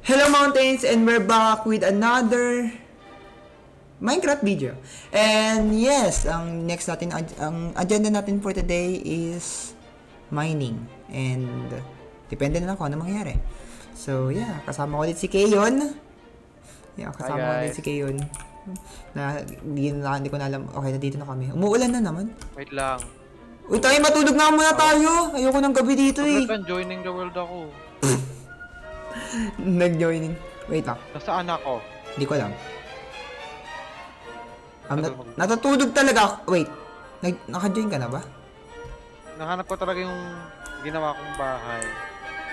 Hello mountains, and we're back with another Minecraft video. And yes, ang next natin, ang agenda natin for today is mining. And depende na lang kung ano mangyayari. So yeah, kasama ko ulit si Keyon. Kasama ko ulit si Keyon. Hindi ko na alam. Okay, nandito na kami. Umuulan na naman. Wait lang. Uy, tayo matulog nga muna tayo. Ayoko ng gabi dito eh. Bakit joining the world ako? Nag-joining. Wait lang. Nasaan ako? Hindi ko alam. Natutulog talaga. Wait. Naka-join ka na ba? Nahanap ko talaga yung ginawa kong bahay.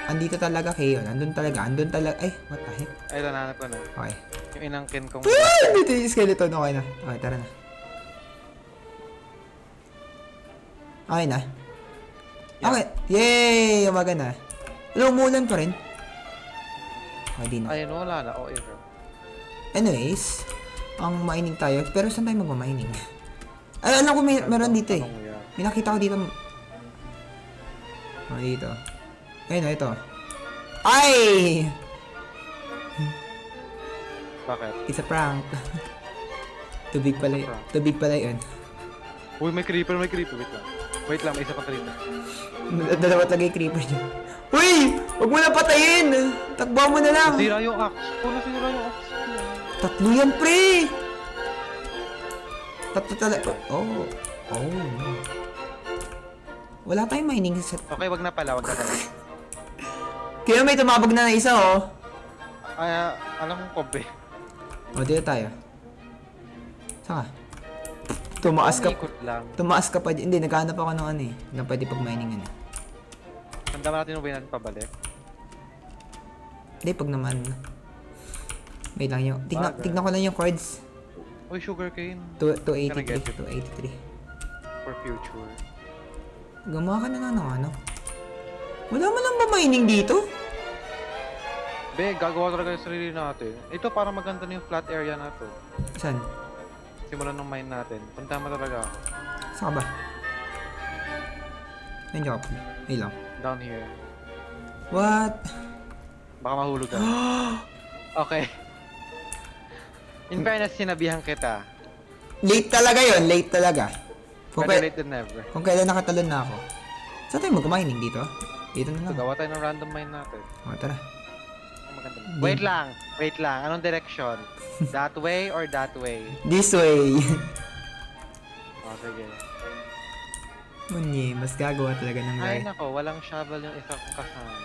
Andito talaga kayo. Andun talaga. Ay, what the heck? Ay, nahanap ko na. Okay. Yung inangkin kong Dito yung skeleton. Okay na. Okay, tara na. Okay na. Okay. Yay! Umaga na. Hello, umulan pa rin. Okay, di na. Ayun, wala na. Okay, bro. Anyways, ang mining tayo. Pero saan tayo magmamining? Ay, alam ko meron dito eh. May nakita ko dito. Dito. Ayun na, ito. Ay! Bakit? It's a prank. Tubig pala yun. Uy, may creeper. Wait lang, may isa pang creeper. Dalawa talaga yung creeper dyan. Uy! Huwag mo na patayin! Takbo mo na lang! Nasira yung axe. Nasira yung axe. Tatlo yan, pre! Tatlo talaga. Oh. Wala tayong mining set. Okay, wag na pala. Kaya may tumabog na isa, oh. Ay, alam kong kobe. O, dito tayo. Saka? Tumaas ka pa. Hindi, naghahanap ako ng ano eh. Na pwede pag mining ano. Tanda natin yung natin pabalik. Hindi, pag naman. Wait lang yung. Tignan ko lang yung chords. Uy, sugarcane. 283. For future. Gumawa ka na ng ano. Wala mo lang ba mining dito? Be, gagawa talaga yung sarili natin. Ito para maganda na yung flat area na to. Saan? Simulan ng mine natin. Punta mo talaga ako. Saan ka ba? Nandiyan ka pa. Ay lang. Down here. What? Baka mahulog ka. Okay. In fairness, sinabihan kita. Late talaga yon, late talaga. Better late than never. Kung kailan nakatalon na ako. Saan tayo mag-mining dito? Dito na lang. Gawa tayo ng random mine natin. O, tara. Maganda. Wait lang. Anong direction? That way or that way? This way. Oh, sige. Munye, mas gagawa talaga ng Ay right. nako, walang shovel yung isa kong kasama.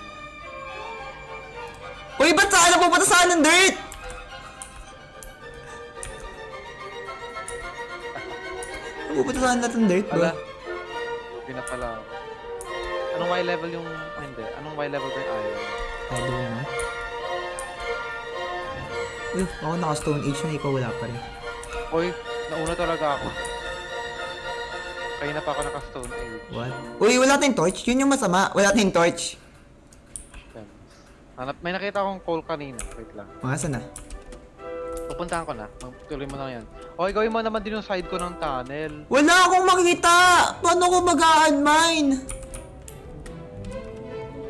Uy, ba't saan na pupunta saan ng dirt? Pupunta saan natin dirt, bro? Wala. Hindi na pala. Anong Y level yung... Hindi. Anong Y level ba yung iron? Ay, doon na. Uy, ako naka-stone age na, ikaw wala pa rin. Uy, nauna talaga ako. Kaya na pa ako naka-stone age. What? Uy, wala tayong torch. Yun yung masama. Wala tayong torch. May nakita akong coal kanina. Wait lang. Mga saan na? Pupuntahan ko na. Magtuloy mo na yan. Okay, gawin mo naman din yung side ko ng tunnel. Wala akong makita! Paano ko mag-a-mine?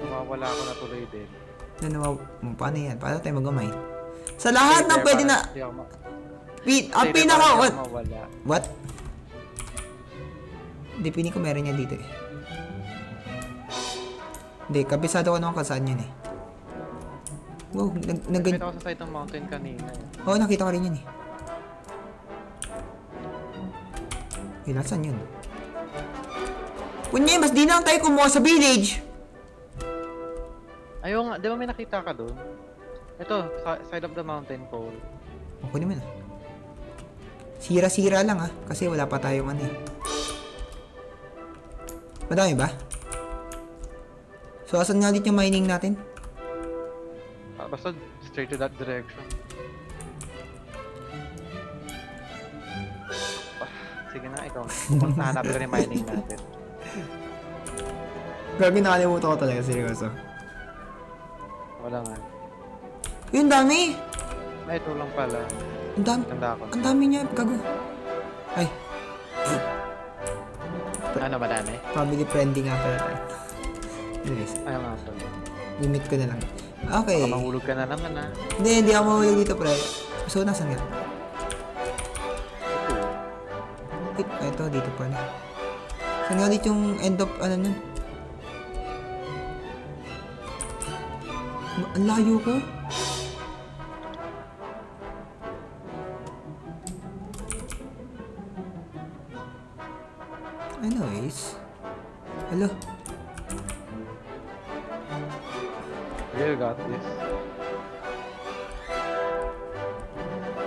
Mawawala ako na tuloy din. Paano yan? Paano tayo mag-mine? Sa lahat ng pwede na... Ang pinaka... What? Hindi, piling ko meron yan dito eh. Hindi, kabisado ko naman kung saan yun eh. Wow, Nakita ko sa side ng mountain kanina. Oo, nakita ko rin yun eh. Eh, nasaan yun? Kunye, mas di na lang tayo kumuha sa village! Ayaw nga, di ba may nakita ka doon? Ito, side of the mountain pole. Okay naman ah. Sira-sira lang ah, kasi wala pa tayong ano eh. Madami ba? So, asan nga dito yung mining natin? Basta straight to that direction. Sige na, ikaw. Hanap ka rin mining natin. Grabe, nakalimutan ko talaga, seryoso. Wala nga. Yun, dami! Ay, ito lang pala. Ang dami. Tanda ako. Ang dami niya, gago. Ay. Ano, madami? Family friendly nga pala tayo. Anyways, Ayaw nga pala. limit ko na lang. Okay. Baka mahulog ka na naman ah. Hindi ako mahulog dito, pre. So, nasan nga? Wait, ito, dito pala. Saan nga ulit yung end of, ano nun? Ang layo ko. Anyways. Hello. You got this.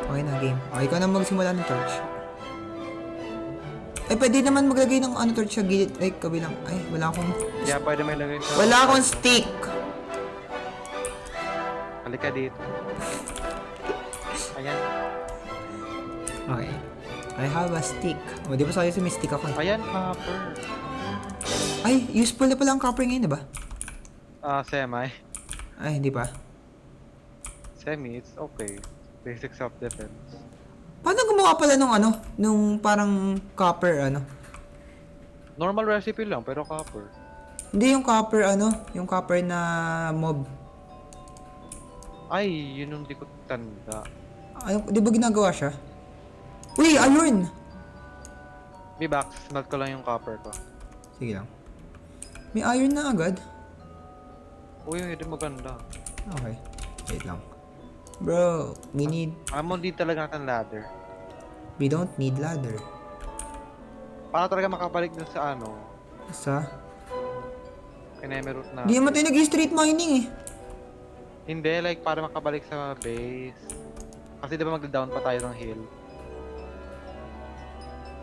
Okay na, game. Okay, ikaw na magsimula ng torch. Eh, pwede naman maglagay ng ano torch sa gilid. Ay, kabilang. Ay, wala akong... Yeah, pwede may lagay sa... Wala akong stick! Halika dito. Ayan. Okay. I have a stick. O, di ba sa'yo may stick ako? Ayan, copper. Ay, useful na pala ang copper ngayon, diba? Semi. Ay, hindi pa. Semi, it's okay. Basic self-defense. Paano gumawa pala nung ano? Nung parang copper, ano? Normal recipe lang, pero copper. Hindi yung copper, ano? Yung copper na mob. Ay, yun yung di ko tanda. Ano, di ba ginagawa siya? Uy, iron! B-Box, smelt ko lang yung copper ko. Sige lang. May iron na agad. Uy, hindi maganda. Okay. Wait lang. Bro, we need... Mo di talaga natin ladder. We don't need ladder. Para talaga makabalik dun sa ano, Sa... Kinemerut na. Di naman tayo nag-street mining eh. Hindi, like para makabalik sa base. Kasi diba mag-down pa tayo ng hill?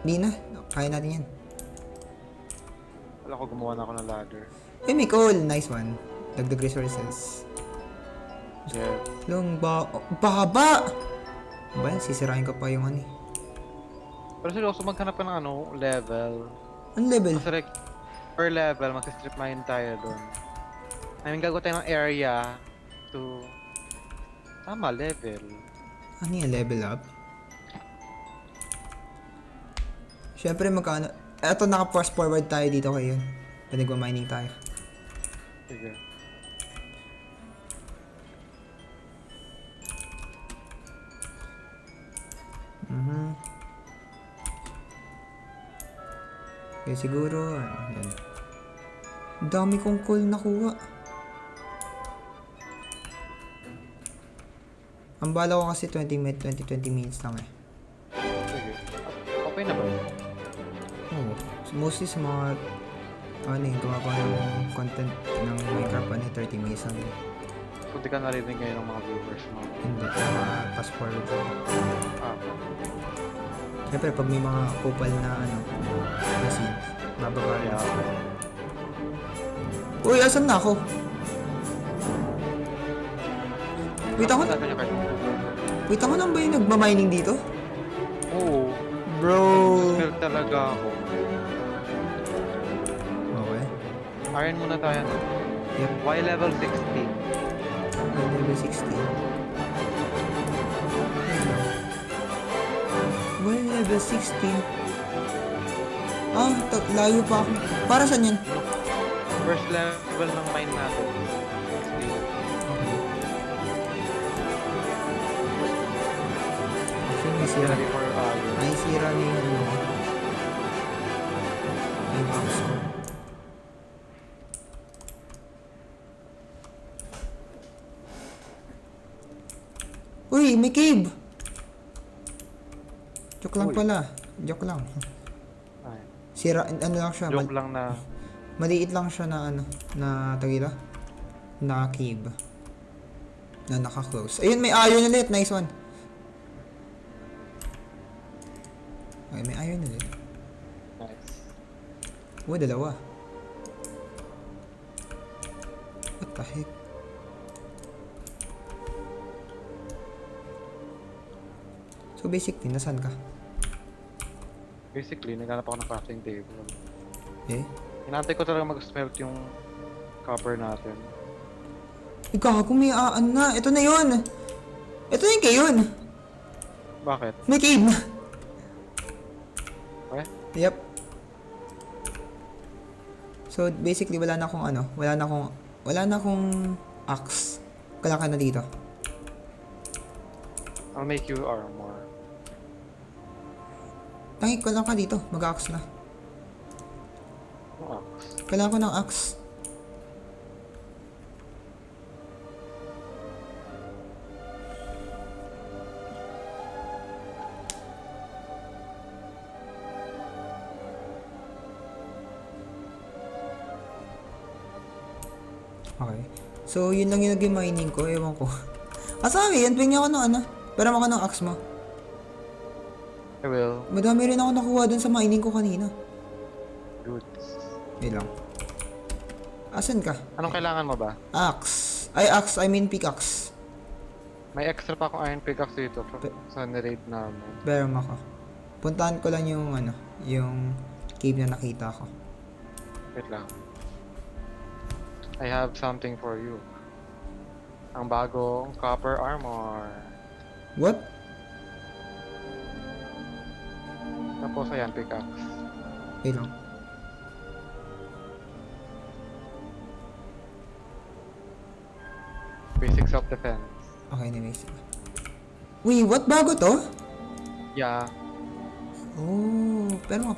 Di na. Kaya natin yan. Wala ko, gumawa na ako ng ladder. Eh, may coal. Nice one. Dagdag resources. Yeah. Long baba! Ba, sisirain ka pa yung ano eh. Pero seryoso, maghanap ka ng ano, level. Ang level? Kasi like, per level, mag-strip mine tayo doon. I mean, gagawa tayo ng area to... Tama, level. Ano yung level up? Siyempre magkano... Eto, naka-fast forward tayo dito kayo. Pinagwa-mining tayo. Sige. Okay, siguro... Yan. Ang dami kong coal nakuha. Ang bala ko kasi 20 minutes lang eh. Sige. Okay na ba? Oo. Mostly sa mga... Ano yung gawa ko ng content ng Minecraft ano 30 minutes lang. Kung di ka narinig ngayon ng mga viewers mo. Hindi. Fast forward lang. Ah, Siyempre, pag may mga kupal na ano, kasi bababa rin. yeah. Uy, asan na ako? Wait ako na. Wait ako na ba yung nagmamining dito? Oo. Bro. Smelt talaga ako. Okay. Iron muna tayo no? Yep. Y level 60. Level 16. Well, level 16. Ah, layo pa ako. Para saan yan? First level ng mine natin. Actually, may sira. Ready for iron. May sira na yung ano. Yung house ko. Uy, may cave! Joke lang Uy. pala. Joke lang. Ay, Sira, ano lang siya. joke lang na Maliit lang siya na ano, na tagila. Na cave. Na naka-close. Ayun, may iron ulit. Nice one. Okay, may iron ulit. nice. Oh, dalawa. What the heck? So basically, nasan ka? Basically, naghanap ako ng crafting table. Eh? Hinantay ko talaga mag-smelt yung copper natin. Ikaw, kung may na. Ito na yun. Ito na yung kayon. Bakit? May cave na. Okay? Yep. So basically, wala na akong ano. Wala na akong axe. Magkala ka na dito. I'll make you armor. Tangi ko lang ka dito. Mag-axe na. No axe. Kailangan ko ng axe. Okay. So, yun lang yung naging mining ko. Ewan ko. Sabi, yan, pingin ako ng ano. Pero ako ng axe mo. I will. Madami rin ako nakuha dun sa mining ko kanina. Good. Wait lang. Asan ka? Anong kailangan mo ba? Axe. Ay, axe. I mean pickaxe. May extra pa akong iron pickaxe dito sa raid namin. Pero ako. Puntahan ko lang yung ano, yung cave na nakita ko. Wait lang. I have something for you. Ang bagong copper armor. What? Tapos ayan, pickaxe. Wait lang. Basic self-defense. Okay, anyways. Wait, what? Bago to? Yeah. Oh, pero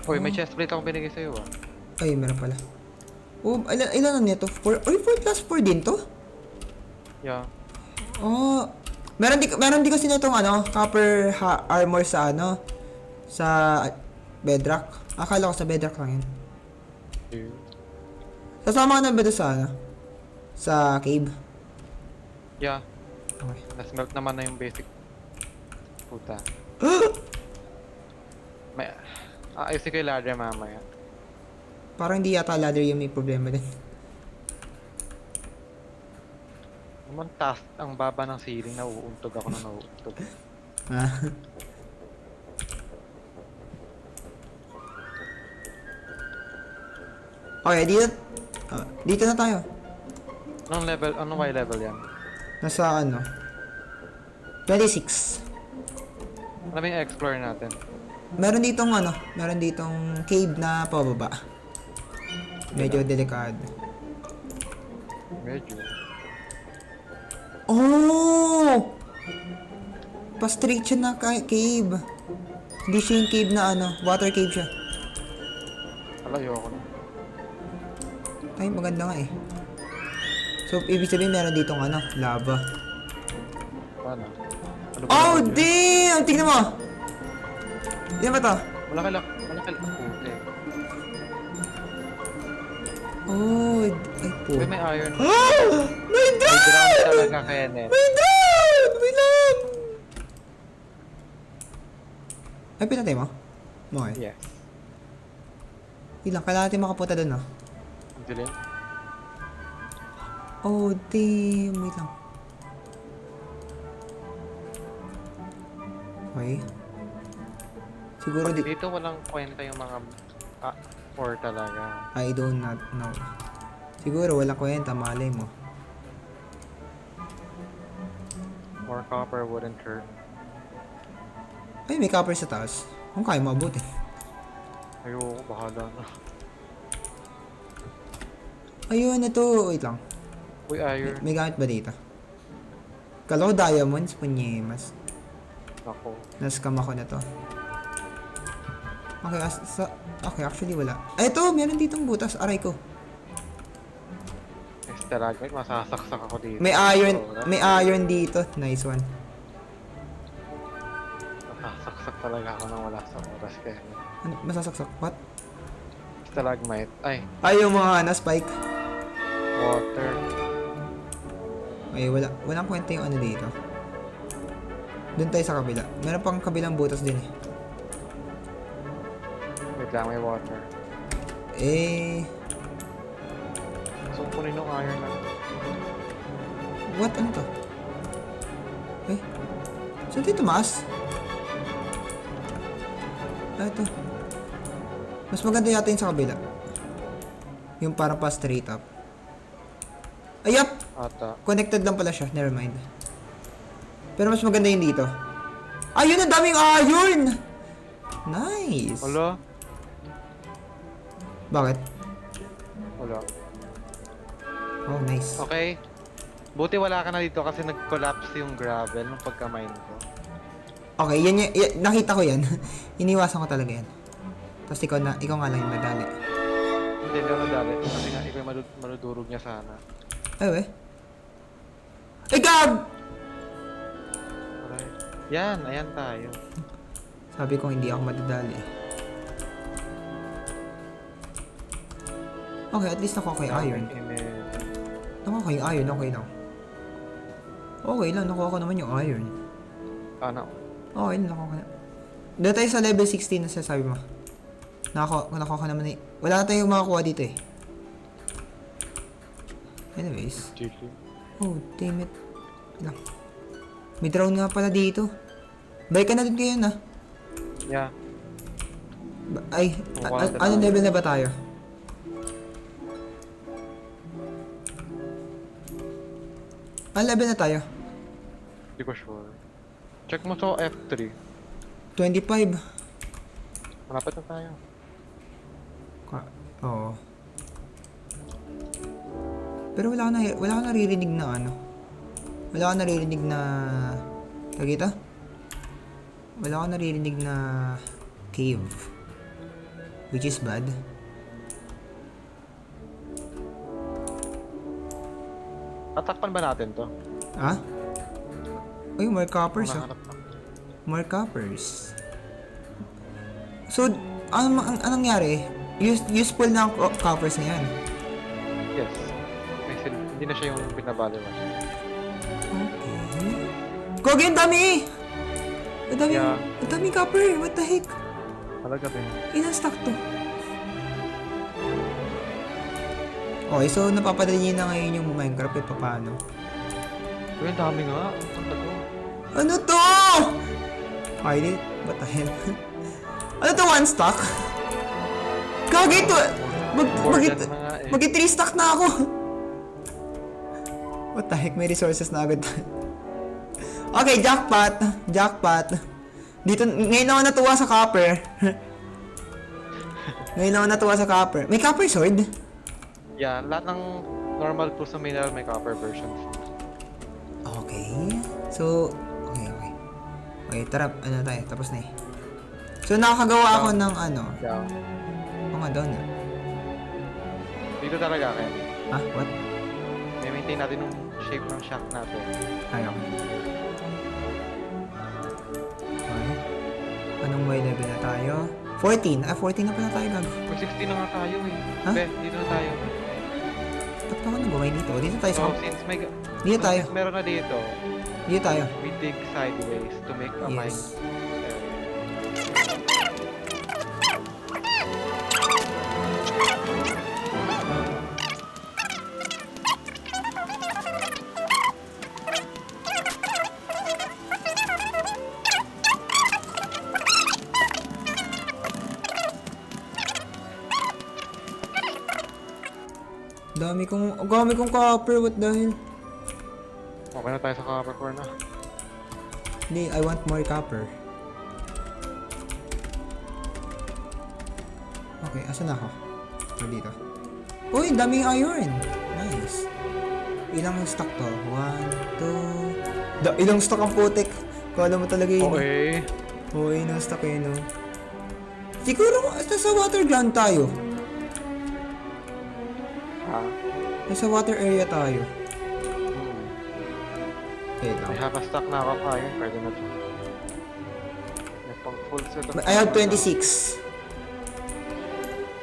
Uy, may chestplate akong binigay sa'yo ah. ay, meron pala. Oh, ilan na nito? 4? Uy, 4 plus 4 din to? Yeah. Oh, meron di kasi nitong ano, copper armor sa ano, sa bedrock. Akala ko sa bedrock lang yun. Dude. Sasama ka na ba doon sa ano? Sa cave? Yeah. Okay. Nasmelt naman na yung basic. Puta. May... ayusin ko yung ladder mamaya. Parang hindi yata ladder yung may problema din. Naman task ang baba ng ceiling, nauuntog ako na nauuntog. Ah. Okay, dito na tayo. Anong level, anong Y level yan? Nasa ano? 26. Ano ba yung explore natin? Meron ditong cave na pababa. Medyo delikado. Medyo. Oh! Pa-straight siya na cave. Hindi siya yung cave na ano, water cave siya. Alayo ako na. Ay, maganda nga eh. So, ibig sabihin meron ditong ano, lava. Paano? Ano ba Oh, naman yun? damn! Tignan mo! Yan ba to? Malaki lang. Puti. Oh, ay po. Uy, may iron. Ah! May May drone! ground talaga kaya net. May drone! Wait lang! Ay, pinatay mo? Okay. Yes. Ilang, kailangan natin makapunta doon, ah. Ang dilim. Oh, damn. Wait lang. Okay. Siguro Dito walang kwenta yung mga ore talaga. I do not know. Siguro walang kwenta, malay mo. More copper wouldn't hurt. Ay, may copper sa taas. Kung kaya maabutin. Ayoko, bahala na. Ayun, ito. Wait lang. Uy, iron. May gamit ba dito? Kala ko diamonds, punyemas. Ako. Nascam ako na to. Okay, okay, actually wala. Ay, ito! Meron ditong butas. Aray ko. Stalagmite, masasaksak ako dito. May iron dito. Nice one. Masasaksak talaga ako nang wala sa oras kaya. Ano, masasaksak? What? Stalagmite. Ay, Ay, yung mga spike. water. Ay, walang kwenta yung ano dito. Doon tayo sa kabila. Meron pang kabilang butas din eh. Wait lang, may water. Eh, So, kunin yung iron na. what? Ano to? Eh, saan tayo tumaas? Ah, ito. Mas maganda yata yung sa kabila. Yung parang pa straight up. Ayap! Ata. Connected lang pala siya. Never mind. Pero mas maganda yung dito. Ayun! Ang daming iron! Nice! Wala? Bakit? Wala. Oh, nice. Okay. Buti wala ka na dito kasi nag-collapse yung gravel nung pagka-mine ko. Okay, nakita ko yan. Iniwasan ko talaga yan. Tapos ikaw nga lang yung nadali. Hindi ka nadali. Kasi nga, ikaw yung maludurog niya sana. Ay, Ay, Gab! Alright. Yan, ayan tayo. Sabi ko hindi ako madadali. Okay, at least nakuha ko yung iron. Nakuha ko yung iron, okay lang. Okay lang, nakuha ko naman yung iron. Ano? Okay lang, nakuha ko na. Doon tayo sa level 16 na sasabi mo. Nakuha ko naman eh. Wala na tayong makakuha dito eh. Anyways. Oh, damn it. Lang. May drone nga pala dito. Bye ka na din kayo na. Yeah. Ay, anong level na ba tayo? Anong level na tayo? Hindi ko sure. Check mo sa F3. 25. Malapit na tayo. Oo. Pero wala ko naririnig na ano. Wala ko naririnig na... Tagita? Wala ko naririnig na... Cave. Which is bad. Tatakpan ba natin to? Ha? Uy, more coppers ah. Mahanap na. More coppers. So, anong nangyari? Useful na ang coppers na yan. Yes. Kasi hindi na siya yung pinabaliwan. Okay. Gogi, ang dami! Ang dami, Yeah. ang dami copper. What the heck? Talaga ba yun? Ilang stock to? Okay, so napapadali na ngayon yung Minecraft eh, paano? Uy, ang dami nga. Ang tago. Ano to? Ay, what the hell? Ano to, one stock? Gagi to! More than mga eh. Magi 3 stock na ako! What the heck, may resources na agad. Okay, jackpot! Jackpot! Dito, ngayon ako natuwa sa copper. Ngayon ako natuwa sa copper. May copper sword? Yeah, lahat ng normal tools na mineral may copper versions. Okay. So, okay. Okay, tara, ano tayo, tapos na eh. So, nakakagawa ako ng ano. Yeah. Oo nga, doon. Dito talaga kaya. Ah, what? May maintain natin yung shape ng shack natin. Ay, okay. Okay. Anong may level na tayo? 14. Ah, 14 na pala tayo, gago. May 16 na nga tayo eh. Ha? Be, dito na tayo. Ba't ako nagumay dito? Dito tayo sa... So, since may... Dito tayo. Since meron na dito, Dito tayo. we dig sideways to make a mine Yes. area. Dami kong copper, what the hell? Okay na tayo sa copper core na. Hindi, I want more copper. Okay, asan na ako? O, dito. Uy, daming iron! Nice. Ilang stock to? 1, 2... ilang stock ang putik? Kala mo talaga yun. Okay. Oo, ilang stock yun, no? Siguro, sa water ground tayo. Ha? Nasa water area tayo. Okay, May lang. half a stack na ako iron. Pwede na ito. May pang full set of... I have 26.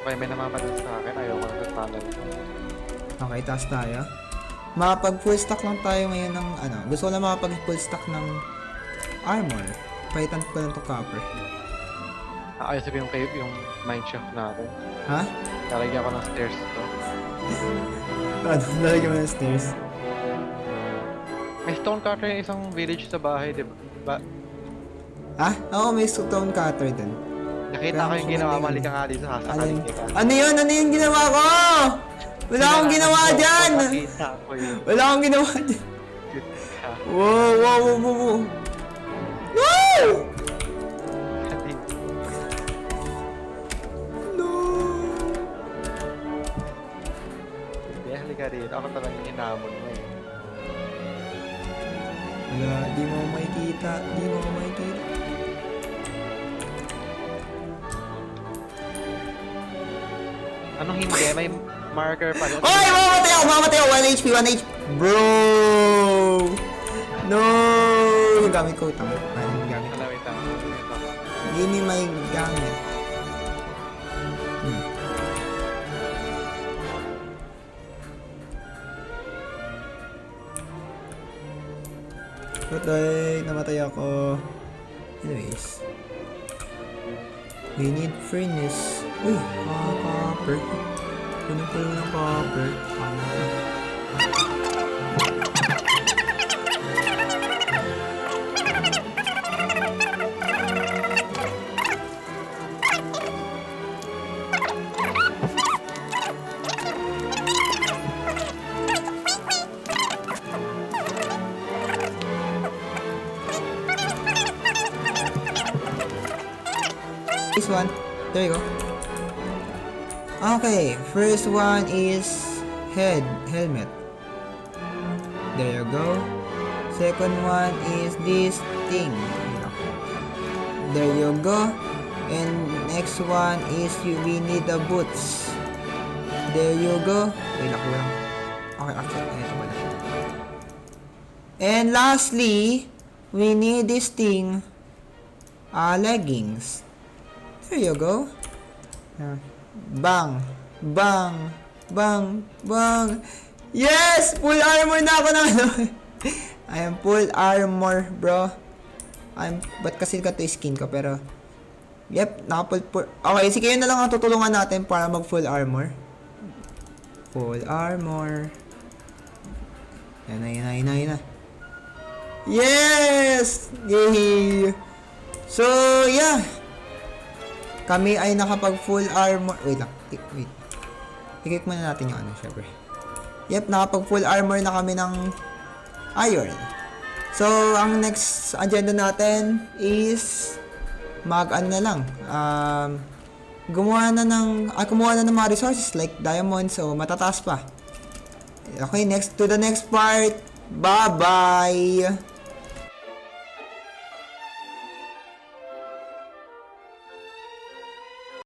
Okay, may namamadal sa akin. Ayaw ko na sa tunnel. Okay, taas tayo. Makapag full stack lang tayo ngayon ng ano. Gusto ko lang makapag full stack ng armor. Palitan ko lang itong copper. Ayos sabihin yung cave, yung mine shaft natin. Ha? Lalagyan ko ng stairs to. Ano? Lalagyan mo ng stairs. May stone cutter yung isang village sa bahay, di ba? Ha? Oo, may stone cutter dun. Nakita ko yung ginawa, mali ka nga dito, Ano sasakalin yun? kita. Ano yun? Ano yung ginawa ko? Wala akong ginawa dyan! Nakita ko yun. Wala akong ginawa dyan. Cute ka. Wow! No! No! Hindi, halika kanina. Ako talagang hinamon mo eh. Wala, di mo makikita. Di mo makikita. Anong hindi? May marker pa rin. Oy! Mamamatay ako! Mamamatay ako! 1 HP! 1 HP! Bro! No! Yung gamit ko. Tama. Ano yung gamit? Wala, wait lang. Wait lang. Hindi ni may gamit. Patay! Namatay ako. Anyways. We need furnace. Uy! Copper. Kunin ko lang ng copper. This one. There you go. Okay, first one is helmet. There you go. Second one is this thing. There you go. And next one is we need the boots. There you go. Wait, ako lang. Okay, actually, ito pala. And lastly, we need this thing. Leggings. There you go. Bang! Bang! Bang! Bang! Yes! Full armor na ako na ano. I am full armor, bro. Ba't kasi ganito yung skin ko, pero yep, naka-full. Okay, sige, yun na lang ang tutulungan natin para mag full armor. Full armor. Yan na. Yes! Yay! So, yeah. Kami ay nakapag full armor. Wait lang. Wait. I-click muna natin yung ano, syempre. Yep, nakapag full armor na kami ng iron. So, ang next agenda natin is mag-ano na lang. Kumuha na ng mga resources like diamonds. So, matataas pa. Okay, to the next part. Bye-bye!